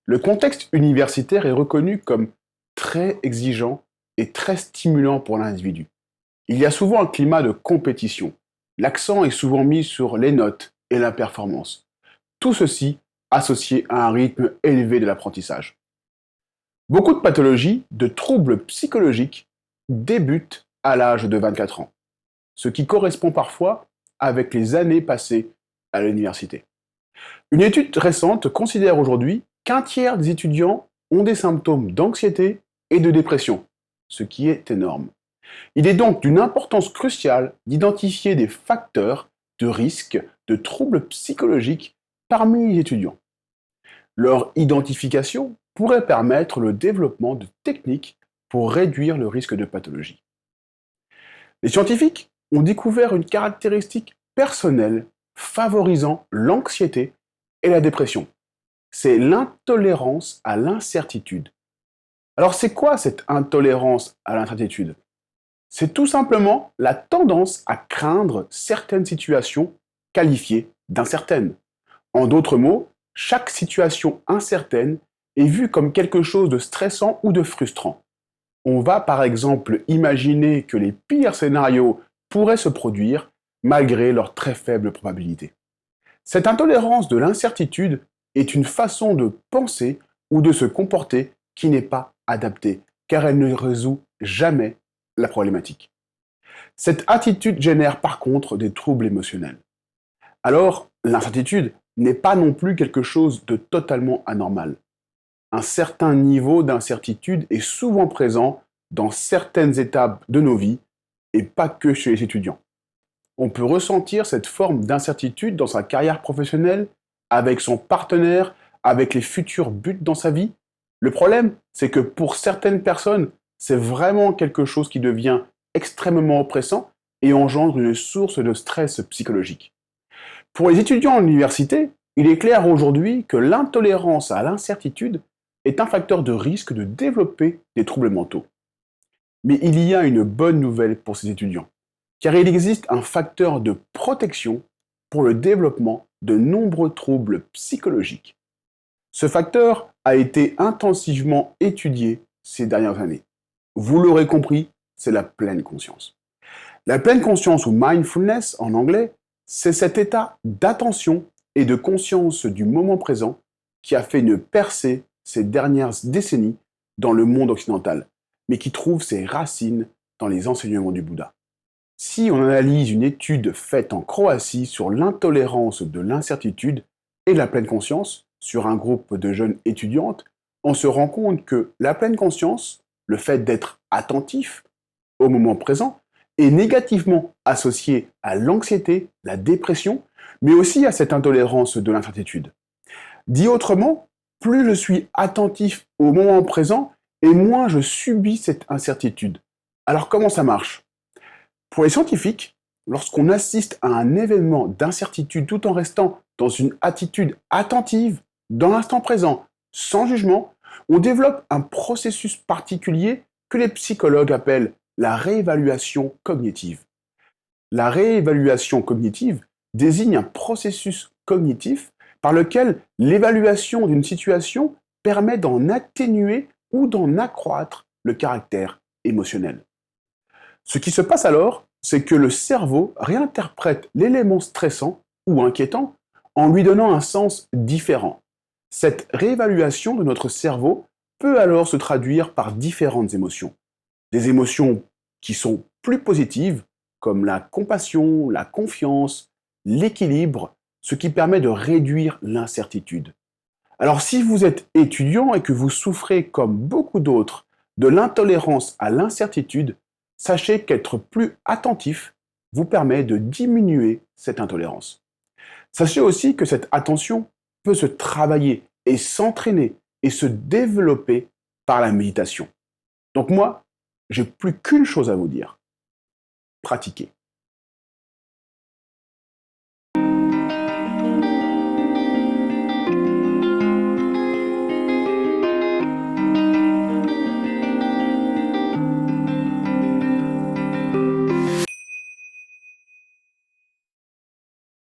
Le contexte universitaire est reconnu comme très exigeant et très stimulant pour l'individu. Il y a souvent un climat de compétition. L'accent est souvent mis sur les notes et la performance. Tout ceci associé à un rythme élevé de l'apprentissage. Beaucoup de pathologies, de troubles psychologiques débutent à l'âge de 24 ans, ce qui correspond parfois avec les années passées à l'université. Une étude récente considère aujourd'hui qu'un tiers des étudiants ont des symptômes d'anxiété et de dépression, ce qui est énorme. Il est donc d'une importance cruciale d'identifier des facteurs de risque de troubles psychologiques parmi les étudiants. Leur identification pourrait permettre le développement de techniques pour réduire le risque de pathologie. Les scientifiques ont découvert une caractéristique personnelle favorisant l'anxiété et la dépression. C'est l'intolérance à l'incertitude. Alors c'est quoi cette intolérance à l'incertitude? C'est tout simplement la tendance à craindre certaines situations qualifiées d'incertaines. En d'autres mots, chaque situation incertaine est vue comme quelque chose de stressant ou de frustrant. On va par exemple imaginer que les pires scénarios pourraient se produire malgré leur très faible probabilité. Cette intolérance de l'incertitude est une façon de penser ou de se comporter qui n'est pas adaptée, car elle ne résout jamais la problématique. Cette attitude génère par contre des troubles émotionnels. Alors, l'incertitude n'est pas non plus quelque chose de totalement anormal. Un certain niveau d'incertitude est souvent présent dans certaines étapes de nos vies et pas que chez les étudiants. On peut ressentir cette forme d'incertitude dans sa carrière professionnelle, avec son partenaire, avec les futurs buts dans sa vie. Le problème, c'est que pour certaines personnes, c'est vraiment quelque chose qui devient extrêmement oppressant et engendre une source de stress psychologique. Pour les étudiants en université, il est clair aujourd'hui que l'intolérance à l'incertitude est un facteur de risque de développer des troubles mentaux. Mais il y a une bonne nouvelle pour ces étudiants, car il existe un facteur de protection pour le développement de nombreux troubles psychologiques. Ce facteur a été intensivement étudié ces dernières années. Vous l'aurez compris, c'est la pleine conscience. La pleine conscience ou mindfulness en anglais, c'est cet état d'attention et de conscience du moment présent qui a fait une percée ces dernières décennies dans le monde occidental, mais qui trouve ses racines dans les enseignements du Bouddha. Si on analyse une étude faite en Croatie sur l'intolérance de l'incertitude et la pleine conscience sur un groupe de jeunes étudiantes, on se rend compte que la pleine conscience, le fait d'être attentif au moment présent, est négativement associé à l'anxiété, la dépression, mais aussi à cette intolérance de l'incertitude. Dit autrement, plus je suis attentif au moment présent et moins je subis cette incertitude. Alors comment ça marche? Pour les scientifiques, lorsqu'on assiste à un événement d'incertitude tout en restant dans une attitude attentive, dans l'instant présent, sans jugement, on développe un processus particulier que les psychologues appellent la réévaluation cognitive. La réévaluation cognitive désigne un processus cognitif par lequel l'évaluation d'une situation permet d'en atténuer ou d'en accroître le caractère émotionnel. Ce qui se passe alors, c'est que le cerveau réinterprète l'élément stressant ou inquiétant en lui donnant un sens différent. Cette réévaluation de notre cerveau peut alors se traduire par différentes émotions. Des émotions qui sont plus positives, comme la compassion, la confiance, l'équilibre, ce qui permet de réduire l'incertitude. Alors si vous êtes étudiant et que vous souffrez, comme beaucoup d'autres, de l'intolérance à l'incertitude, sachez qu'être plus attentif vous permet de diminuer cette intolérance. Sachez aussi que cette attention peut se travailler et s'entraîner et se développer par la méditation. Donc moi, j'ai plus qu'une chose à vous dire. Pratiquez.